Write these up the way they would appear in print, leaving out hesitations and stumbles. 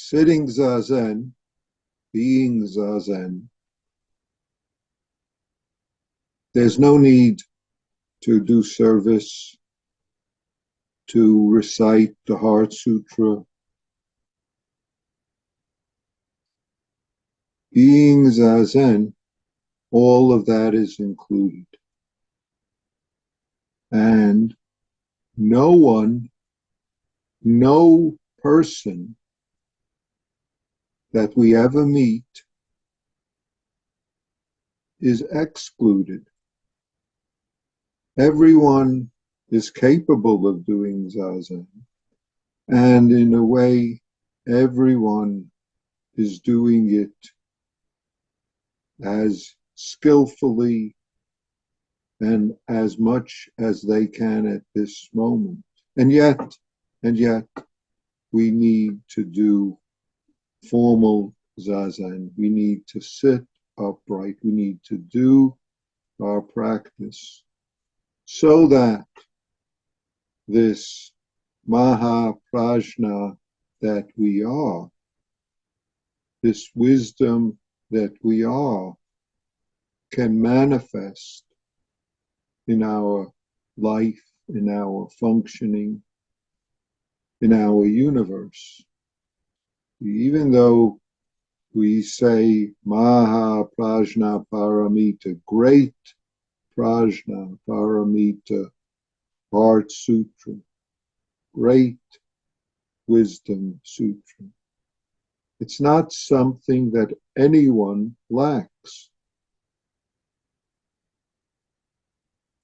sitting zazen, being zazen, there's no need to do service, to recite the Heart Sutra. Being zazen, all of that is included. And no one, no person that we ever meet is excluded. Everyone is capable of doing zazen. And in a way, everyone is doing it as skillfully and as much as they can at this moment. And yet, we need to do formal zazen. We need to sit upright. We need to do our practice so that this Maha Prajna that we are, this wisdom that we are, can manifest in our life, in our functioning, in our universe. Even though we say Maha Prajna Paramita, great Prajna Paramita, Heart Sutra, great wisdom sutra. It's not something that anyone lacks.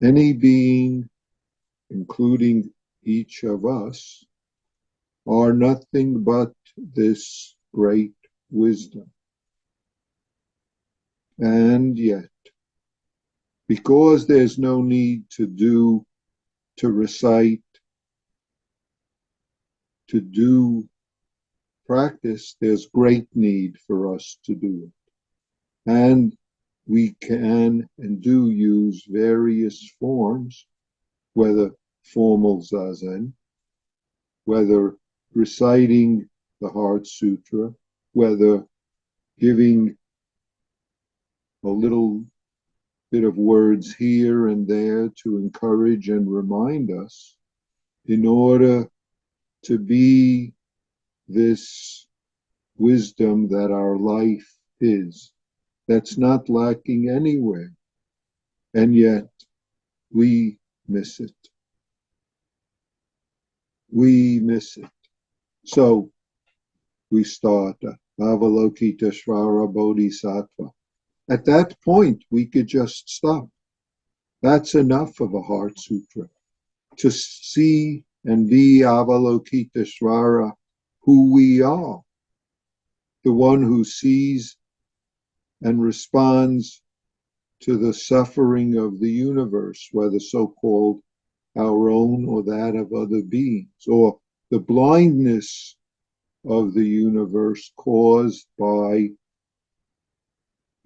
Any being, including each of us, are nothing but this great wisdom. And yet, because there's no need to recite, to do practice, there's great need for us to do it. And we can and do use various forms, whether formal zazen, whether reciting the Heart Sutra, whether giving a little bit of words here and there to encourage and remind us in order to be this wisdom that our life is, that's not lacking anywhere, and yet we miss it. We miss it. So we start Avalokiteshvara Bodhisattva. At that point, we could just stop. That's enough of a Heart Sutra. To see and be Avalokiteshvara, who we are, the one who sees and responds to the suffering of the universe, whether so-called our own or that of other beings, or the blindness of the universe caused by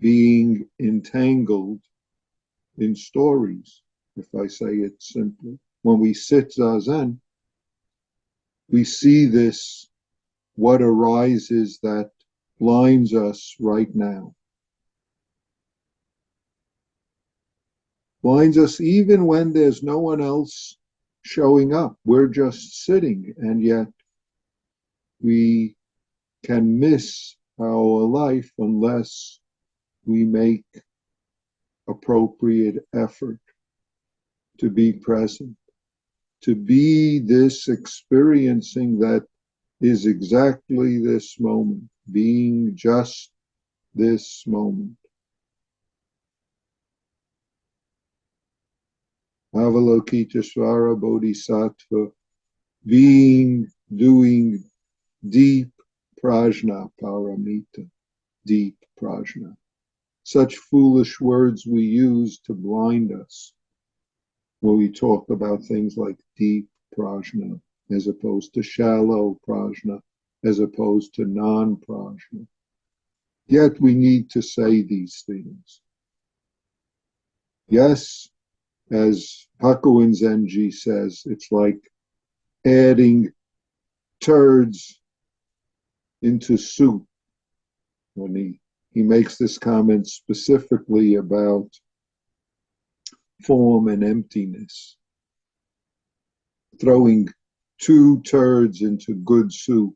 being entangled in stories, if I say it simply. When we sit zazen, we see this, what arises that blinds us right now. Blinds us even when there's no one else showing up. We're just sitting, and yet we can miss our life unless we make appropriate effort to be present, to be this experiencing that is exactly this moment, being just this moment. Avalokiteshvara Bodhisattva, being, doing deep prajna paramita, deep prajna. Such foolish words we use to blind us when we talk about things like deep prajna, as opposed to shallow prajna, as opposed to non-prajna. Yet we need to say these things. Yes, as Hakuin Zenji says, it's like adding turds into soup when he makes this comment specifically about form and emptiness. Throwing two turds into good soup.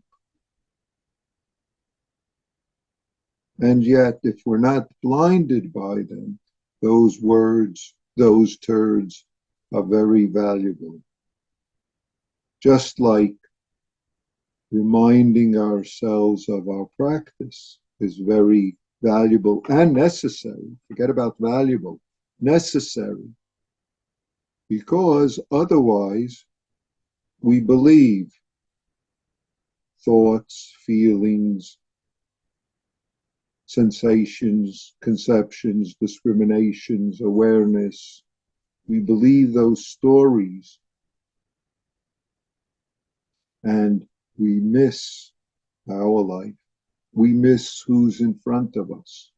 And yet, if we're not blinded by them, those words, those turds are very valuable. Just like reminding ourselves of our practice is very valuable and necessary. Forget about valuable, necessary. Because otherwise, we believe thoughts, feelings, sensations, conceptions, discriminations, awareness. We believe those stories and we miss our life. We miss who's in front of us.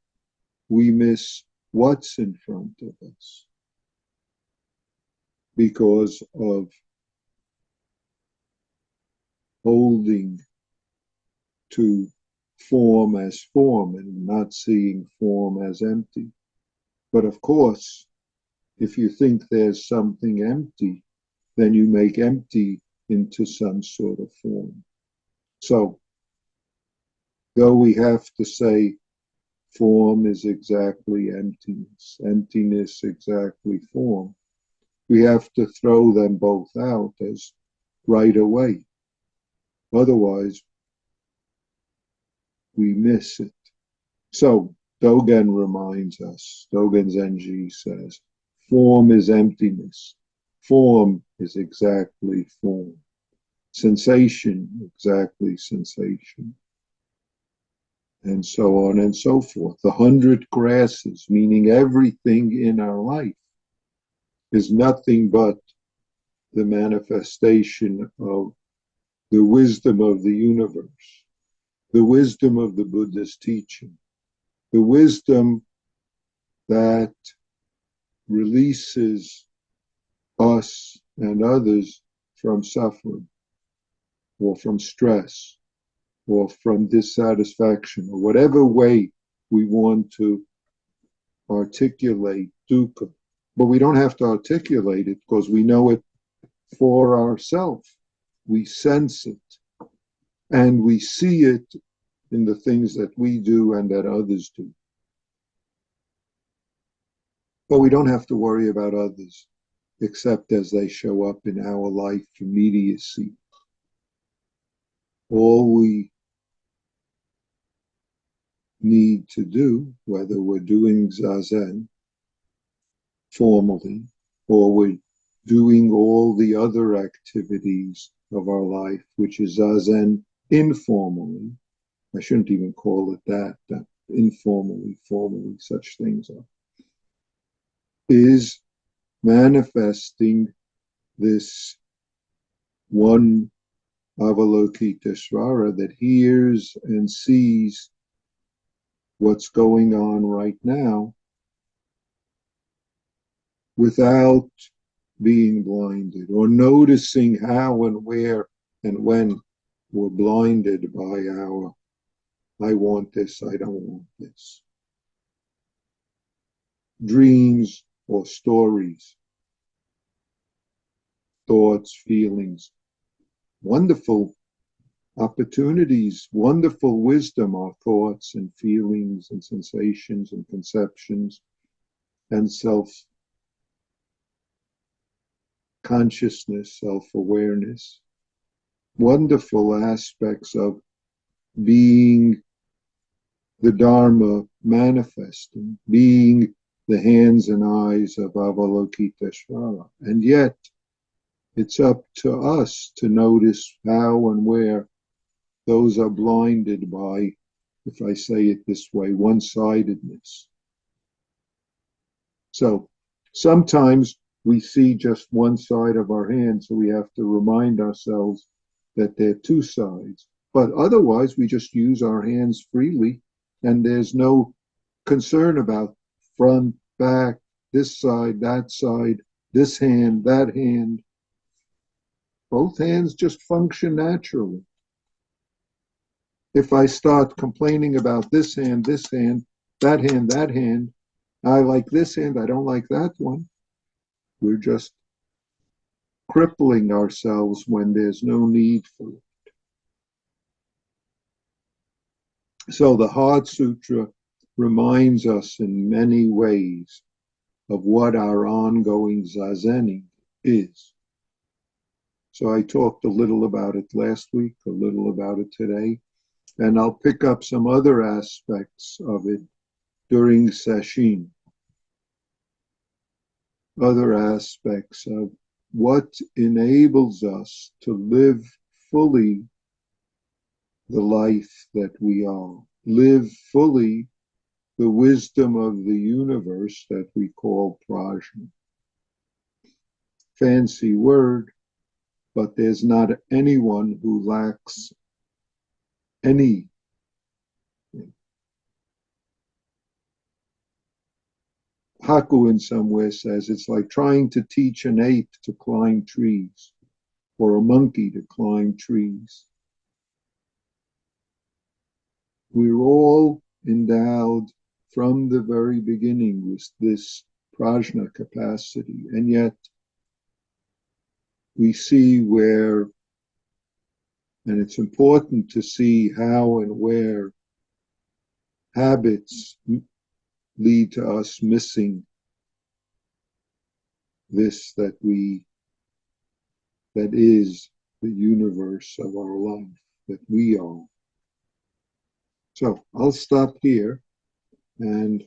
We miss what's in front of us because of holding to form as form and not seeing form as empty. But of course, if you think there's something empty, then you make empty into some sort of form. So, though we have to say form is exactly emptiness, emptiness exactly form, we have to throw them both out as right away. Otherwise, we miss it. So, Dogen reminds us, Dogen Zenji says, form is emptiness. Form is exactly form. Sensation, exactly sensation. And so on and so forth. The 100 grasses, meaning everything in our life, is nothing but the manifestation of the wisdom of the universe, the wisdom of the Buddha's teaching, the wisdom that releases us and others from suffering or from stress or from dissatisfaction or whatever way we want to articulate dukkha. But we don't have to articulate it because we know it for ourselves. We sense it and we see it in the things that we do and that others do. But we don't have to worry about others except as they show up in our life immediacy. All we need to do, whether we're doing Zazen formally or we're doing all the other activities of our life, which is Zazen informally, I shouldn't even call it that informally, formally, such things are, is manifesting this one Avalokiteshvara that hears and sees what's going on right now without being blinded or noticing how and where and when we're blinded by our I want this, I don't want this. Dreams or stories, thoughts, feelings, wonderful opportunities, wonderful wisdom are thoughts and feelings and sensations and conceptions and self-consciousness, self-awareness. Wonderful aspects of being the Dharma manifesting, being the hands and eyes of Avalokiteshvara. And yet, it's up to us to notice how and where those are blinded by, if I say it this way, one-sidedness. So sometimes we see just one side of our hand, so we have to remind ourselves that there are two sides. But otherwise, we just use our hands freely, and there's no concern about front, back, this side, this hand, that hand. Both hands just function naturally. If I start complaining about this hand, that hand, I like this hand, I don't like that one, we're just crippling ourselves when there's no need for it. So the Heart Sutra reminds us in many ways of what our ongoing zazening is. So I talked a little about it last week, a little about it today, and I'll pick up some other aspects of it during sesshin. Other aspects of what enables us to live fully the life that we are, live fully the wisdom of the universe that we call prajna. Fancy word, but there's not anyone who lacks any. Haku in somewhere says it's like trying to teach an ape to climb trees or a monkey to climb trees. We're all endowed from the very beginning with this prajna capacity, and yet we see where, and it's important to see how and where habits lead to us missing this that is the universe of our life, that we are. So I'll stop here, and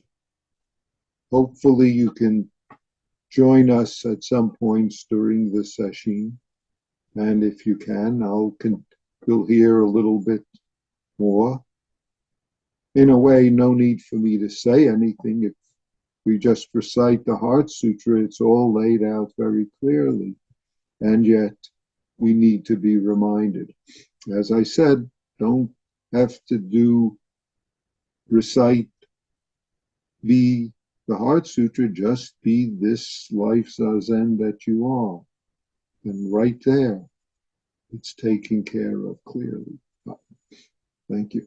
hopefully you can join us at some points during the session. And if you can, you'll hear a little bit more. In a way, no need for me to say anything. If we just recite the Heart Sutra, it's all laid out very clearly. And yet, we need to be reminded. As I said, don't have to recite the Heart Sutra, just be this life zazen that you are. And right there, it's taken care of clearly. Thank you.